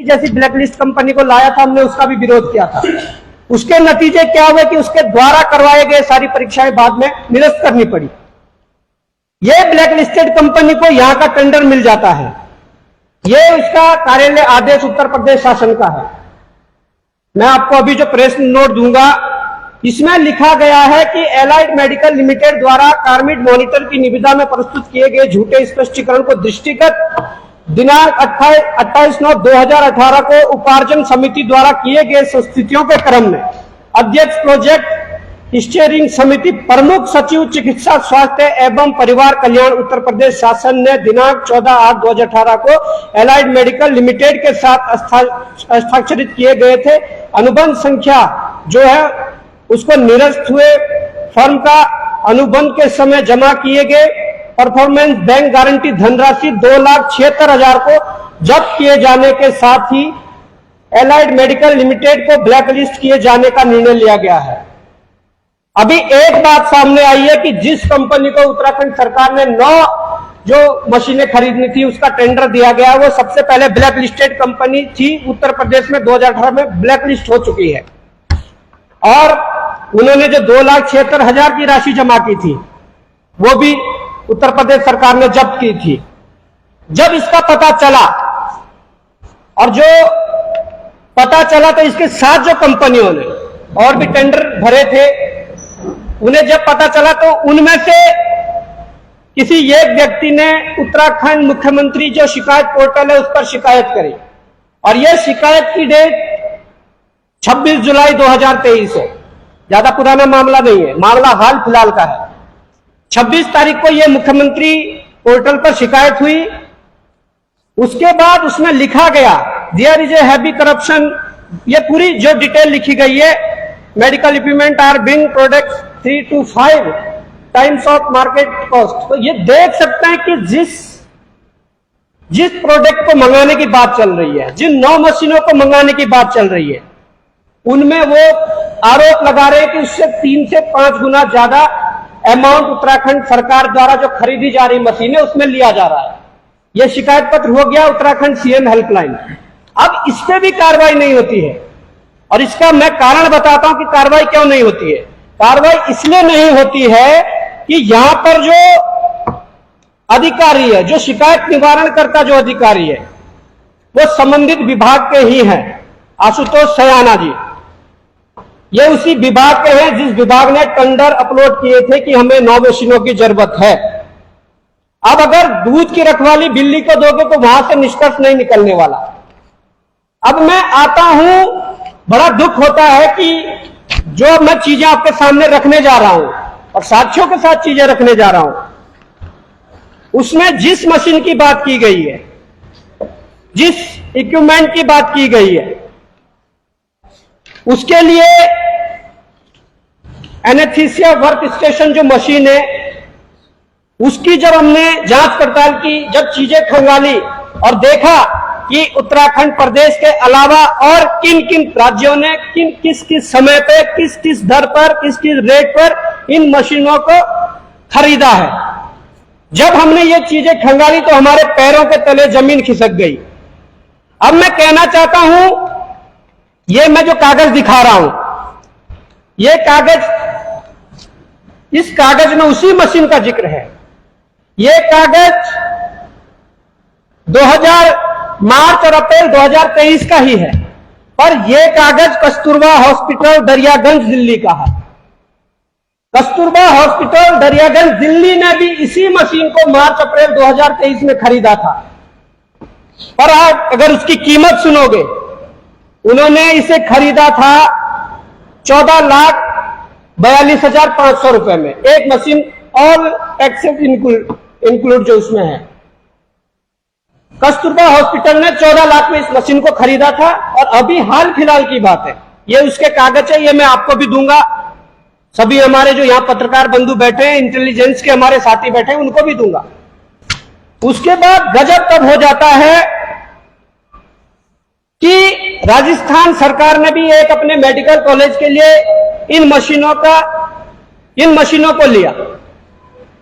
जैसी blacklist company को लाया था, हमने उसका भी विरोध किया था। उसके नतीजे क्या हुए कि उसके द्वारा करवाए गए सारी परीक्षाएं बाद में निरस्त करनी पड़ी। यह ब्लैकलिस्टेड कंपनी को यहां का टेंडर मिल जाता है। यह उसका कार्यालय आदेश उत्तर प्रदेश शासन का है। मैं आपको अभी जो प्रेस नोट दूंगा, इसमें लिखा गया है कि एलाइड मेडिकल लिमिटेड द्वारा कार्मिड मॉनिटर की निविदा में प्रस्तुत किए गए झूठे स्पष्टीकरण को दृष्टिगत दिनांक 28/9/2018 को उपार्जन समिति द्वारा किए गए संस्तुतियों के क्रम में अध्यक्ष प्रोजेक्ट स्टीयरिंग समिति प्रमुख सचिव चिकित्सा स्वास्थ्य एवं परिवार कल्याण उत्तर प्रदेश शासन ने दिनांक 14/8/2018 को एलाइड मेडिकल लिमिटेड के साथ हस्ताक्षरित किए गए थे अनुबंध संख्या जो है उसको निरस्त हुए। फर्म का अनुबंध के समय जमा किए गए परफॉर्मेंस बैंक गारंटी धनराशि 2,76,000 को जब्त किए जाने के साथ ही एलाइड मेडिकल लिमिटेड को ब्लैकलिस्ट किए जाने का निर्णय लिया गया है। अभी एक बात सामने आई है कि जिस कंपनी को उत्तराखंड सरकार ने 9 जो मशीनें खरीदनी थी उसका टेंडर दिया गया, वो सबसे पहले ब्लैकलिस्टेड कंपनी थी। उत्तर प्रदेश में 2018 में ब्लैकलिस्ट हो चुकी है और उन्होंने जो 2,76,000 की राशि जमा की थी वो भी उत्तर प्रदेश सरकार ने जब्त की थी। जब इसका पता चला और जो पता चला तो इसके साथ जो कंपनियों ने और भी टेंडर भरे थे, उन्हें जब पता चला तो उनमें से किसी एक व्यक्ति ने उत्तराखंड मुख्यमंत्री जो शिकायत पोर्टल है उस पर शिकायत करी और यह शिकायत की डेट 26 जुलाई 2023 है। ज्यादा पुराना मामला नहीं है, मामला हाल फिलहाल का है। 26 तारीख को यह मुख्यमंत्री पोर्टल पर शिकायत हुई। उसके बाद उसमें लिखा गया there is a heavy corruption, ये पूरी जो डिटेल लिखी गई है, medical equipment are being products 3 to 5 times of market cost. तो ये देख सकते हैं कि जिस प्रोडक्ट को मंगाने की बात चल रही है, जिन 9 मशीनों को मंगाने की बात चल रही है, उनमें वो आरोप लगा रहे हैं कि उससे 3 से 5 गुना ज्यादा अमाउंट उत्तराखंड सरकार द्वारा जो खरीदी जा रही मशीनें उसमें लिया जा रहा है। यह शिकायत पत्र हो गया उत्तराखंड सीएम हेल्पलाइन। अब इस पे भी कार्रवाई नहीं होती है और इसका मैं कारण बताता हूं कि कार्रवाई क्यों नहीं होती है। कार्रवाई इसलिए नहीं होती है कि यहां पर जो अधिकारी है, जो शिकायत निवारण करता जो अधिकारी है, वो संबंधित विभाग के ही हैं, आशुतोष सयाना जी। ये उसी विभाग के हैं जिस विभाग ने टेंडर अपलोड किए थे कि हमें 9 मशीनों की जरूरत है। अब अगर दूध की रखवाली बिल्ली को दोगे तो वहां से निष्कर्ष नहीं निकलने वाला। अब मैं आता हूं, बड़ा दुख होता है कि जो मैं चीजें आपके सामने रखने जा रहा हूं और साथियों के साथ चीजें रखने जा रहा हूं, उसमें जिस मशीन की बात की गई है, जिस इक्विपमेंट की बात की गई है, उसके लिए एनेस्थीसिया वर्क स्टेशन जो मशीन है, उसकी जब हमने जांच पड़ताल की, जब चीजें खंगाली और देखा कि उत्तराखंड प्रदेश के अलावा और किन किन राज्यों ने किस किस समय पे, किस किस दर पर, किस किस रेट पर इन मशीनों को खरीदा है। जब हमने ये चीजें खंगाली तो हमारे पैरों के तले जमीन खिसक गई। अब मैं कहना चाहता हूं, ये मैं जो कागज दिखा रहा हूं, ये कागज, इस कागज में उसी मशीन का जिक्र है। ये कागज 2000 मार्च और अप्रैल 2023 का ही है, पर यह कागज कस्तूरबा हॉस्पिटल दरियागंज दिल्ली का है। कस्तूरबा हॉस्पिटल दरियागंज दिल्ली ने भी इसी मशीन को मार्च अप्रैल 2023 में खरीदा था। पर आप अगर उसकी कीमत सुनोगे, उन्होंने इसे खरीदा था 14,42,500 रुपए में, एक मशीन ऑल टैक्सेस इंक्लूड जो उसमें है। कस्तूरबा हॉस्पिटल ने 14 लाख में इस मशीन को खरीदा था और अभी हाल फिलहाल की बात है, ये उसके कागज है, ये मैं आपको भी दूंगा। सभी हमारे जो यहां पत्रकार बंधु बैठे हैं, इंटेलिजेंस के हमारे साथी बैठे हैं, उनको भी दूंगा। उसके बाद गजब तब हो जाता है कि राजस्थान सरकार ने भी एक अपने मेडिकल कॉलेज के लिए इन मशीनों को लिया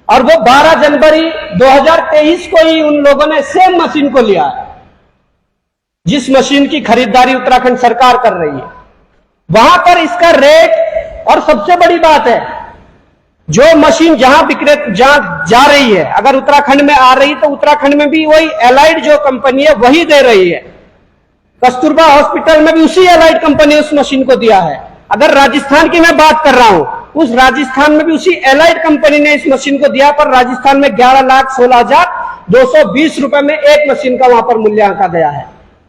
और वो 12 जनवरी 2023 को ही उन लोगों ने सेम मशीन को लिया है। जिस मशीन की खरीदारी उत्तराखंड सरकार कर रही है, वहां पर इसका रेट, और सबसे बड़ी बात है, जो मशीन जहां जा रही है, अगर उत्तराखंड में आ रही तो उत्तराखंड में भी वही एलाइड जो कंपनी है वही दे रही है। कस्तूरबा हॉस्पिटल में भी उसी एलाइड कंपनी ने उस मशीन को दिया है। अगर राजस्थान की मैं बात कर रहा हूं, उस राजस्थान में भी उसी एलाइड कंपनी ने इस मशीन को दिया, पर राजस्थान में 11,16,220 रुपए में एक मशीन का वहां पर मूल्य आंका गया है।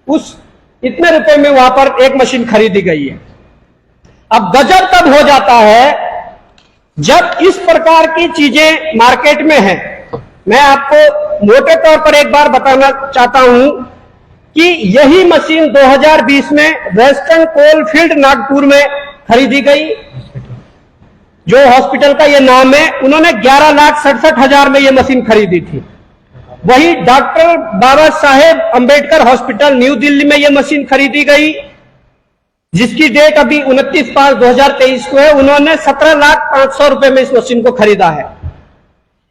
उस इतने रुपए में वहां पर एक मशीन खरीदी गई है। अब गजब तब हो जाता है जब इस प्रकार की चीजें मार्केट में हैं। मैं आपको मोटे तौर पर एक बार बताना चाहता हूं कि यही मशीन 2020 में वेस्टर्न कोलफील्ड नागपुर में खरीदी गई, जो हॉस्पिटल का ये नाम है, उन्होंने 11,67,000 में ये मशीन खरीदी थी। वही doctor Baba Saheb Ambedkar hospital new Delhi में ये मशीन खरीदी गई, जिसकी डेट अभी 29/5/2023 को है। उन्होंने 17,05,000 रुपए में इस मशीन को खरीदा है।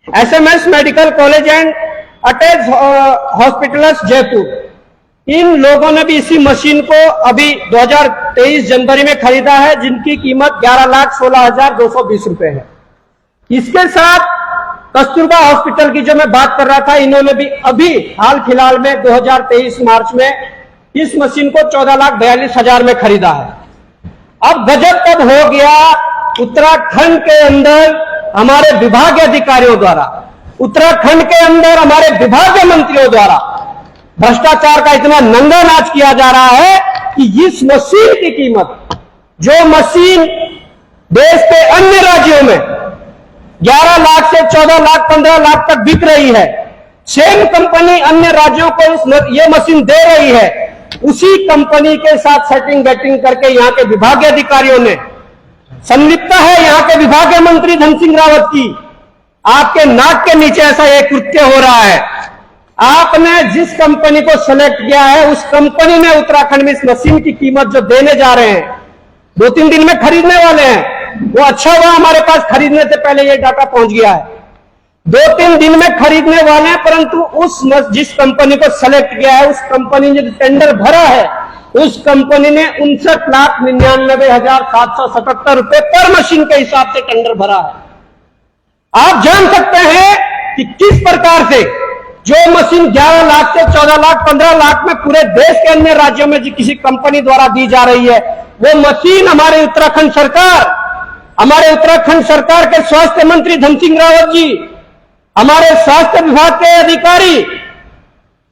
SMS medical college and attach hospitals Jaipur, इन लोगों ने भी इसी मशीन को अभी 2023 जनवरी में खरीदा है, जिनकी कीमत 11,16,220 रुपए है। इसके साथ कस्तूरबा हॉस्पिटल की जो मैं बात कर रहा था, इन्होंने भी अभी हाल फिलहाल में 2023 मार्च में इस मशीन को 14,42,000 में खरीदा है। अब गजब तब हो गया उत्तराखंड के अंदर हमारे विभागीय अधिकारियों द्वारा, उत्तराखंड के अंदर हमारे विभागीय मंत्रियों द्वारा भ्रष्टाचार का इतना नंगा नाच किया जा रहा है कि इस मशीन की कीमत, जो मशीन देश के अन्य राज्यों में 11 लाख से 14 लाख 15 लाख तक बिक रही है, सेम कंपनी अन्य राज्यों को ये मशीन दे रही है, उसी कंपनी के साथ सेटिंग बैटिंग करके यहाँ के विभागीय अधिकारियों ने, संलिप्तता है यहाँ के विभागीय मंत्री धन सिंह रावत की, आपके नाक के नीचे ऐसा एक कृत्य हो रहा है। आपने जिस कंपनी को सेलेक्ट किया है, उस कंपनी ने उत्तराखंड में इस मशीन की कीमत जो देने जा रहे हैं, 2-3 दिन में खरीदने वाले हैं, वो अच्छा हुआ हमारे पास खरीदने से पहले ये डाटा पहुंच गया है। 2-3 दिन में खरीदने वाले हैं, परंतु उस जिस कंपनी को सेलेक्ट किया है, उस कंपनी ने टेंडर भरा है, उस कंपनी ने 59,99,777 रुपए पर मशीन के हिसाब से टेंडर भरा है। आप जान सकते हैं कि किस प्रकार से जो मशीन 11 लाख से 14 लाख 15 लाख में पूरे देश के अन्य राज्यों में किसी कंपनी द्वारा दी जा रही है, वो मशीन हमारे उत्तराखंड सरकार के स्वास्थ्य मंत्री धन सिंह रावत जी, हमारे स्वास्थ्य विभाग के अधिकारी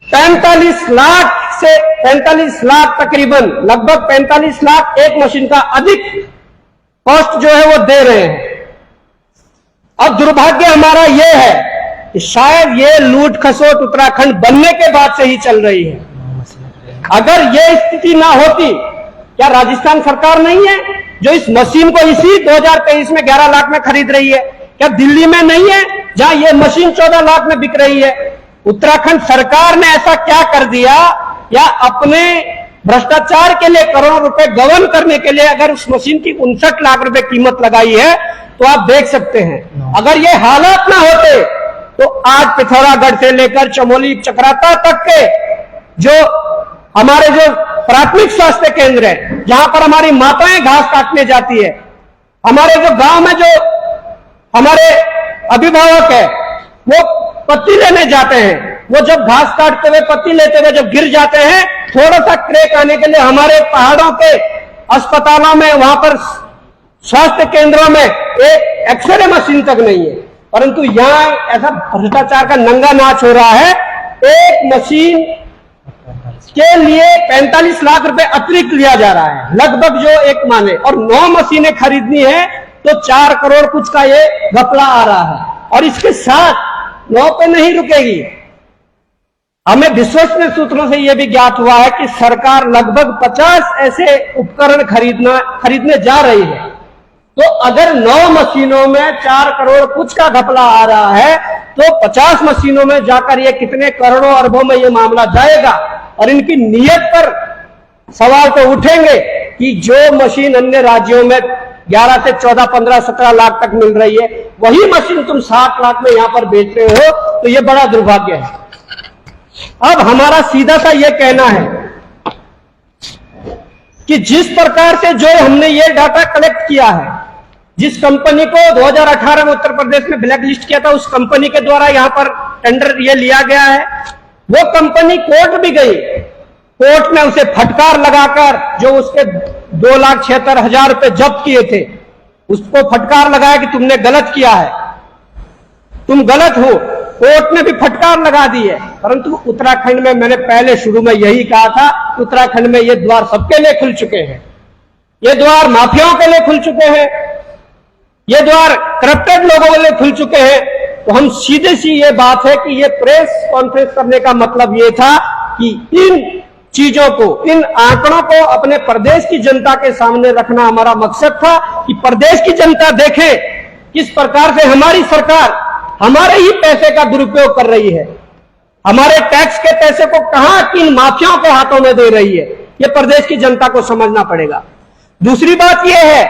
45 लाख तकरीबन, लगभग 45 लाख एक मशीन का अधिक कॉस्ट जो है वो दे रहे हैं। अब दुर्भाग्य हमारा यह है कि शायद ये लूट खसोट उत्तराखंड बनने के बाद से ही चल रही है। अगर ये स्थिति ना होती, क्या राजस्थान सरकार नहीं है जो इस मशीन को इसी 2023 में 11 लाख में खरीद रही है? क्या दिल्ली में नहीं है जहां ये मशीन 14 लाख में बिक रही है? उत्तराखंड सरकार ने ऐसा क्या कर दिया, या अपने भ्रष्टाचार के लिए करोड़ों रुपए गबन करने के लिए अगर उस मशीन की 59 लाख रुपए कीमत लगाई है, तो आप देख सकते हैं अगर ये हालात ना होते तो आज पिथौरागढ़ से लेकर चमोली चक्राता तक के जो हमारे जो प्राथमिक स्वास्थ्य केंद्र है, जहां पर हमारी माताएं घास काटने जाती है, हमारे जो गांव में जो हमारे अभिभावक है वो पत्ती लेने जाते हैं, वो जब घास काटते हुए पत्ती लेते हुए जब गिर जाते हैं, थोड़ा सा क्रैक आने के लिए हमारे पहाड़ों के अस्पतालों में, वहां पर स्वास्थ्य केंद्रों में एक एक्सरे मशीन तक नहीं है, परंतु यहां ऐसा भ्रष्टाचार का नंगा नाच हो रहा है। एक मशीन के लिए 45 लाख रुपए अतिरिक्त लिया जा रहा है, लगभग जो एक माने, और 9 मशीनें खरीदनी है तो 4 करोड़ कुछ का ये घपला आ रहा है। और इसके साथ 9 पे नहीं रुकेगी, हमें विश्वसनीय सूत्रों से यह भी ज्ञात हुआ है कि सरकार लगभग 50 ऐसे उपकरण खरीदने जा रही है। तो अगर 9 मशीनों में 4 करोड़ कुछ का घपला आ रहा है, तो 50 मशीनों में जाकर ये कितने करोड़ों अरबों में ये मामला जाएगा। और इनकी नीयत पर सवाल तो उठेंगे कि जो मशीन अन्य राज्यों में 11 से 14, 15, 17 लाख तक मिल रही है, वही मशीन तुम 60 लाख में यहां पर बेच रहे हो, तो ये बड़ा दुर्भाग्य है। अब हमारा सीधा सा ये कहना है कि जिस प्रकार से जो हमने ये डाटा कलेक्ट किया है, जिस कंपनी को 2018 में उत्तर प्रदेश में ब्लैक लिस्ट किया था, उस कंपनी के द्वारा यहां पर टेंडर ये लिया गया है। वो कंपनी कोर्ट भी गई, कोर्ट ने उसे फटकार लगाकर जो उसके 2,76,000 रुपए जब्त किए थे, उसको फटकार लगाया कि तुमने गलत किया है, तुम गलत हो। कोर्ट ने भी फटकार लगा दी है। परंतु उत्तराखंड में मैंने पहले शुरू में यही कहा था, उत्तराखंड में ये द्वार सबके लिए खुल चुके हैं, ये द्वार माफियाओं के लिए खुल चुके हैं, ये द्वार करप्टेड लोगों के लिए खुल चुके हैं। तो हम सीधे सी ये बात है कि ये प्रेस कॉन्फ्रेंस करने का मतलब ये था कि इन चीजों को, इन आंकड़ों को अपने प्रदेश की जनता के सामने रखना हमारा मकसद था कि प्रदेश की जनता देखे किस प्रकार से हमारी सरकार हमारे ही पैसे का दुरुपयोग कर रही है, हमारे टैक्स के पैसे को कहां किन माफियाओं के हाथों में दे रही है। यह प्रदेश की जनता को समझना पड़ेगा। दूसरी बात यह है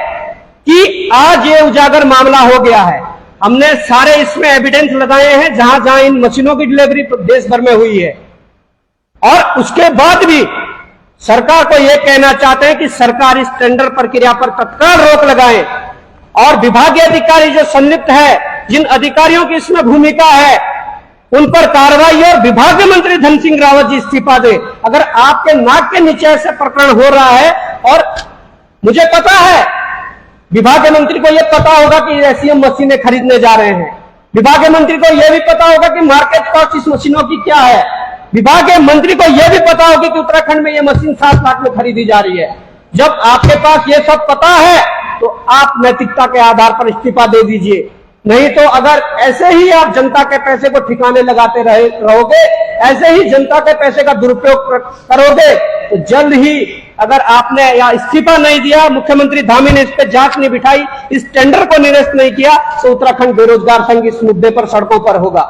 कि आज ये उजागर मामला हो गया है, हमने सारे इसमें एविडेंस लगाए हैं जहां जहां इन मशीनों की डिलीवरी देश भर में हुई है, और उसके बाद भी सरकार को यह कहना चाहते हैं कि सरकार इस टेंडर प्रक्रिया पर तत्काल रोक लगाए और विभागीय अधिकारी जो संलिप्त है, जिन अधिकारियों की इसमें भूमिका है, उन पर कार्रवाई और विभागीय मंत्री धन सिंह रावत जी इस्तीफा दे। अगर आपके नाक के नीचे ऐसे प्रकरण हो रहा है, और मुझे पता है विभागीय मंत्री को यह पता होगा कि ऐसी मशीनें खरीदने जा रहे हैं, विभागीय मंत्री को यह भी पता होगा कि मार्केट कॉस्ट इस मशीनों की क्या है, विभागीय मंत्री को यह भी पता होगा कि उत्तराखंड में यह मशीन 7 लाख में खरीदी जा रही है। जब आपके पास यह सब पता है तो आप नैतिकता के आधार पर इस्तीफा दे दीजिए, नहीं तो अगर ऐसे ही आप जनता के पैसे को ठिकाने लगाते रहोगे, ऐसे ही जनता के पैसे का दुरुपयोग करोगे, तो जल्द ही अगर आपने या इस्तीफा नहीं दिया, मुख्यमंत्री धामी ने इस पर जांच नहीं बिठाई, इस टेंडर को निरस्त नहीं किया, तो उत्तराखंड बेरोजगार संघ इस मुद्दे पर सड़कों पर होगा।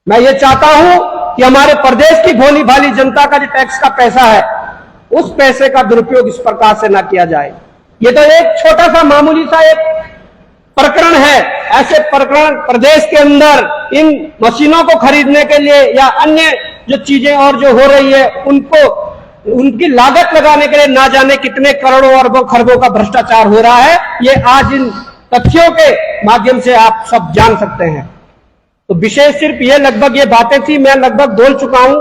मैं ये चाहता हूं कि हमारे प्रदेश की भोली भाली जनता का जो टैक्स का पैसा है, उस पैसे का दुरुपयोग इस प्रकार से ना किया जाए। ये तो एक छोटा सा मामूली सा एक प्रकरण है। ऐसे प्रकरण प्रदेश के अंदर इन मशीनों को खरीदने के लिए या अन्य जो चीजें और जो हो रही है, उनको उनकी लागत लगाने के लिए ना जाने कितने करोड़ों अरबों खरबों का भ्रष्टाचार हो रहा है। ये आज इन तथ्यों के माध्यम से आप सब जान सकते हैं। तो विषय सिर्फ ये लगभग ये बातें थी, मैं लगभग बोल चुका हूं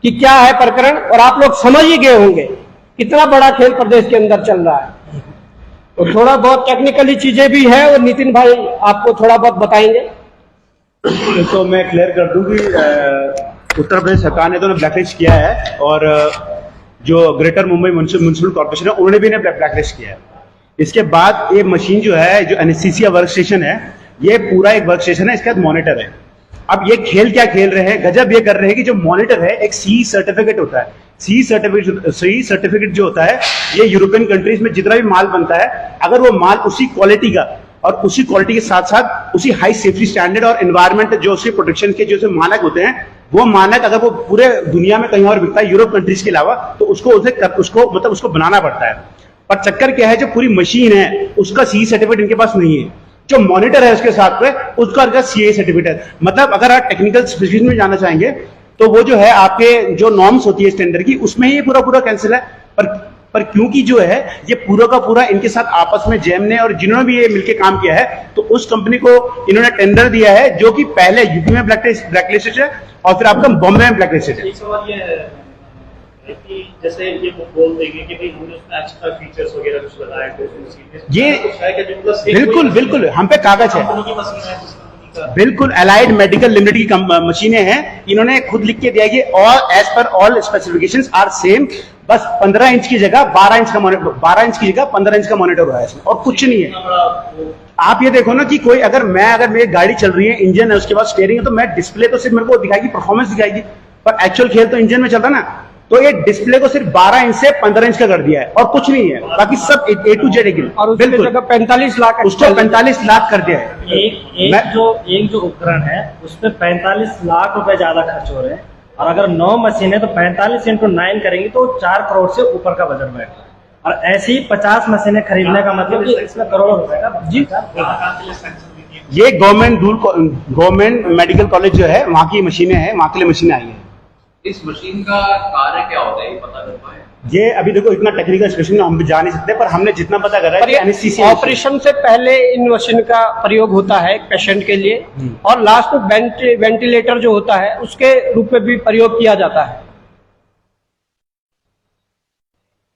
कि क्या है प्रकरण, और आप लोग समझ ही गए होंगे कितना बड़ा खेल प्रदेश के अंदर चल रहा है। तो थोड़ा बहुत टेक्निकली चीजें भी है, और नितिन भाई आपको थोड़ा बहुत बताएंगे। तो मैं क्लियर कर दूं कि उत्तर प्रदेश सरकार ने तो ब्लैकलिस्ट किया है, और जो ग्रेटर मुंबई म्युनिसिपल कॉर्पोरेशन है उन्होंने भी ब्लैकलिस्ट किया है। इसके बाद ये मशीन जो है, जो एनेस्थीसिया वर्क स्टेशन है, ये पूरा एक वर्क स्टेशन है, इसके बाद मॉनिटर है। अब ये खेल क्या खेल रहे हैं, गजब ये कर रहे हैं कि जो मॉनिटर है एक सी सर्टिफिकेट होता है। सी सर्टिफिकेट जो होता है, ये यूरोपियन कंट्रीज में जितना भी माल बनता है, अगर वो माल उसी क्वालिटी का और उसी क्वालिटी के साथ साथ उसी हाई सेफ्टी स्टैंडर्ड और एनवायरमेंट जो उसके प्रोटेक्शन के जो मानक होते हैं, वो मानक अगर वो पूरे दुनिया में कहीं और बिकता है यूरोप कंट्रीज के अलावा, तो उसको बनाना पड़ता है। पर चक्कर क्या है, जो पूरी मशीन है उसका सी सर्टिफिकेट इनके पास नहीं है। जो मॉनिटर है उसके साथ में उसका सीए सर्टिफिकेट है। मतलब अगर आप टेक्निकल स्पेसिफिकेशन में जाना चाहेंगे तो वो जो है आपके जो नॉर्म्स होती है स्टैंडर्ड की, उसमें ही पूरा कैंसिल है। पर क्योंकि जो है ये पूरा का पूरा इनके साथ आपस में जैम ने और जिन्होंने भी ये मिलकर काम किया है, तो उस कंपनी को इन्होंने टेंडर दिया है जो कि पहले यूपी में ब्लैकलिस्टेड है और फिर आपका बॉम्बे में ब्लैकलिस्टेड है। कि जैसे ये बोल देंगे कि भाई हमने उसमें एक्स्ट्रा फीचर्स वगैरह कुछ लगाए थे, ये बिल्कुल हम पे कागज है, बिल्कुल अलाइड मेडिकल लिमिटेड की मशीनें हैं। इन्होंने खुद लिख के दिया कि all as per all specifications are same, बस 15 इंच की जगह 12 इंच का मॉनिटर, 12 इंच की जगह 15 इंच का मॉनिटर हुआ है इसमें, और कुछ नहीं है। आप ये देखो ना कि कोई अगर मेरी गाड़ी चल रही है, इंजन है, उसके बाद स्टीयरिंग है, तो मैं डिस्प्ले तो सिर्फ मेरे को दिखाएगी, परफॉर्मेंस दिखाएगी, पर एक्चुअल खेल तो इंजन में चलता ना। तो ये डिस्प्ले को सिर्फ 12 इंच से 15 इंच का कर दिया है और कुछ नहीं है, बाकी सब A to Z है। और बिल्कुल 45 लाख, उसको 45 लाख कर दिया है। एक जो उपकरण है उसमें 45 लाख रुपए ज्यादा खर्च हो रहे हैं, और अगर 9 मशीन है तो 45 × 9 करेंगे तो 4 करोड़ से ऊपर का बजट बैठा है। और ऐसी 50 मशीनें खरीदने का मतलब कि इसमें करोड़ों रुपए का जी। ये गवर्नमेंट मेडिकल कॉलेज जो है वहां की मशीनें हैं, वहां के लिए मशीनें आई हैं। इस मशीन का कार्य क्या होता है, ये पता कर पाए? ये अभी देखो इतना टेक्निकल स्पेशल हम भी जा नहीं सकते, पर हमने जितना पता करा पर है ये एनेस्थीसिया ऑपरेशन से पहले इन मशीन का प्रयोग होता है पेशेंट के लिए, और लास्ट में वेंटिलेटर जो होता है उसके रूप में भी प्रयोग किया जाता है।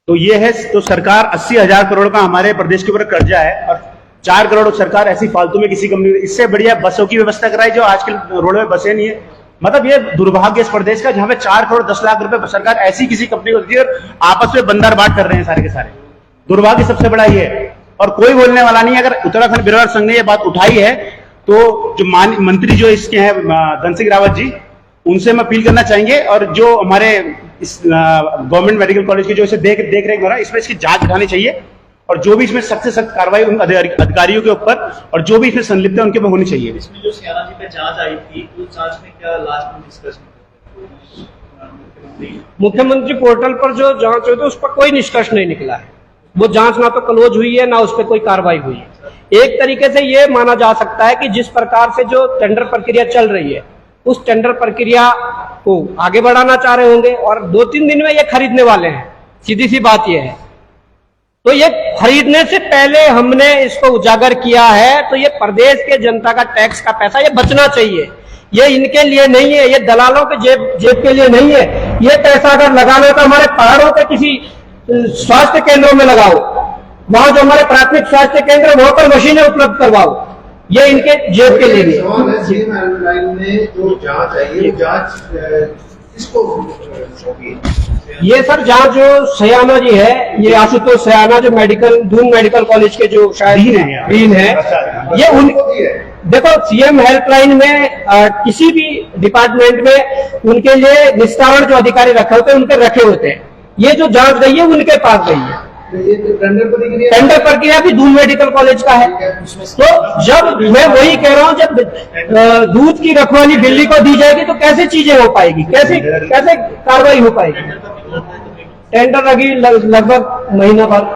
तो ये है, तो सरकार 80,000 करोड़ का हमारे प्रदेश के ऊपर कर्जा है, और 4 करोड़ सरकार ऐसी फालतू में किसी कंपनी, इससे बढ़िया बसों की व्यवस्था कराई जो आजकल रोड में बसें नहीं है। मतलब ये दुर्भाग्य इस प्रदेश का, जहां पे 4 करोड़ 10 लाख रुपए सरकार ऐसी किसी कंपनी को देती है और आपस में बंदर बाट कर रहे हैं सारे के सारे। दुर्भाग्य सबसे बड़ा ये है, और कोई बोलने वाला नहीं है। अगर उत्तराखंड बिरवार संघ ने ये बात उठाई है तो जो मंत्री जो इसके हैं धन सिंह रावत जी, उनसे हम अपील करना चाहेंगे, और जो हमारे इस गवर्नमेंट मेडिकल कॉलेज की जो इसे देख रेख हो रहा है, इसमें इसकी जांच उठानी चाहिए, और जो भी इसमें सख्त से सख्त कार्रवाई उन अधिकारियों के ऊपर और जो भी इसमें संलिप्त है उनके ऊपर होनी चाहिए। इसमें जो सियाना जी पे जांच आई थी, तो उस जांच में क्या लास्ट में डिस्कशन मुख्यमंत्री पोर्टल पर जो जांच हुई थी उस पर कोई निष्कर्ष नहीं निकला है। वो जांच ना तो क्लोज हुई है, ना उस पर कोई कार्रवाई हुई है। एक तरीके से ये माना जा सकता है कि जिस प्रकार से जो टेंडर प्रक्रिया चल रही है, उस टेंडर प्रक्रिया को आगे बढ़ाना चाह रहे होंगे, और 2-3 दिन में ये खरीदने वाले हैं। सीधी सी बात ये है। तो ये खरीदने से पहले हमने इसको उजागर किया है, तो ये प्रदेश के जनता का टैक्स का पैसा ये बचना चाहिए। ये इनके लिए नहीं है, ये दलालों के जेब के लिए नहीं है। ये पैसा अगर लगाना तो हमारे पहाड़ों के किसी स्वास्थ्य केंद्रों में लगाओ, वहां जो हमारे प्राथमिक स्वास्थ्य केंद्र वहां पर मशीनें उपलब्ध करवाओ। ये इनके जेब के लिए नहीं है। सीएम हेल्पलाइन में जो जांच है, ये जांच किसको सौंपी है? ये सर जहाँ जो सयाना जी है, ये आशुतोष सयाना जो दून मेडिकल कॉलेज के जो शायद डीन है, ये उन देखो सीएम हेल्पलाइन में किसी भी डिपार्टमेंट में उनके लिए निस्तारण जो अधिकारी रखे होते हैं उनके रखे होते हैं। ये जो जांच गई है उनके पास गई है। ये टेंडर प्रक्रिया भी दून मेडिकल कॉलेज का है। तो जब मैं वही कह रहा हूँ, जब दूध की रखवाली बिल्ली को दी जाएगी तो कैसे चीजें हो पाएगी, कैसे कार्रवाई हो पाएगी। टेंडर लगी लगभग महीना भर।